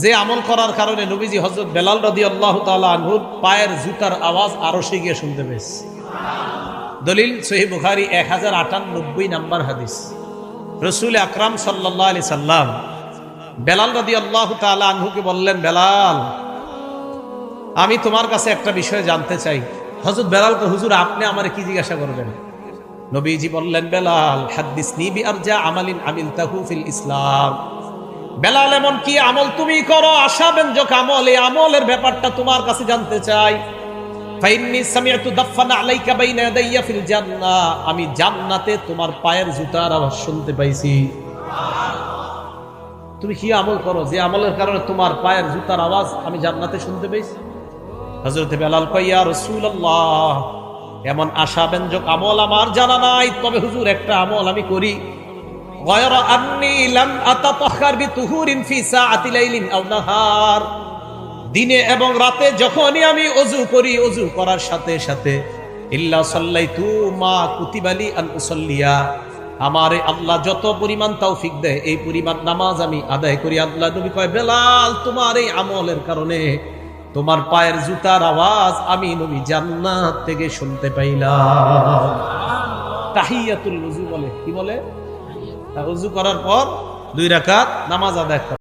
যে আমল করার কারণে নবীজি হযরত বেলাল রাদিয়াল্লাহু তাআলা আনহুর পায়ের জুতার আওয়াজ আরশে গিয়ে শুনতে পেয়েছে। দলিল সহিহ বুখারী 1098 নম্বর হাদিস। রাসূল আকরাম সাল্লাল্লাহু আলাইহি সাল্লাম বেলাল রাদিয়াল্লাহু তাআলা আনহুকে বললেন, বেলাল, আমি তোমার কাছে একটা বিষয় জানতে চাই। হযরত বেলালকে, হুজুর আপনি আমারে কি জিজ্ঞাসা করবেন? নবীজি বললেন, বেলাল, হাদ্দিসনি বিআরজা আমালিন আমিলতাহু ফিল ইসলাম। বেলাল, এমন কি আমল তুমি করো আশাব্যঞ্জক আমল, এই আমলের ব্যাপারটা তোমার কাছে জানতে চাই। ফাইন্নী সামি'তু দাফানা আলাইকা বাইনা ইয়াদাইয়া ফিল জান্নাহ, আমি জান্নাতে তোমার পায়ের জুতার আওয়াজ শুনতে পাইছি। তুমি কি আমল করো যে আমলের কারণে তোমার পায়ের জুতার আওয়াজ আমি জান্নাতে শুনতে পাইছি? হযরত বেলাল কয়, ইয়া রাসূলুল্লাহ, এমন আশাব্যঞ্জক আমল আমার জানা নাই, তবে হুজুর একটা আমল আমি করি। গায়রা আন্নী লাম আতাতাহহার বিতুহুরিন ফি সাআতি লাইলিন আও নাহার, দিনে এবং রাতে যখনই আমি ওযু করি, ওযু করার সাথে সাথে ইল্লা সাল্লাইতু মা কুতিবালি আন উসাল্লিয়া, আমারে আল্লাহ যত পরিমাণ তৌফিক দেয় এই পরিমাণ নামাজ আমি আদায় করি। আল্লাহ নবী কয়, বেলাল, তোমার এই আমলের কারণে তোমার পায়ের জুতার আওয়াজ আমি নবী জান্নাত থেকে শুনতে পাইলাম। তাহিয়াতুল ওযু বলে, কি বলে? ওযু করার পর 2 রাকাত নামাজ আদায় করা।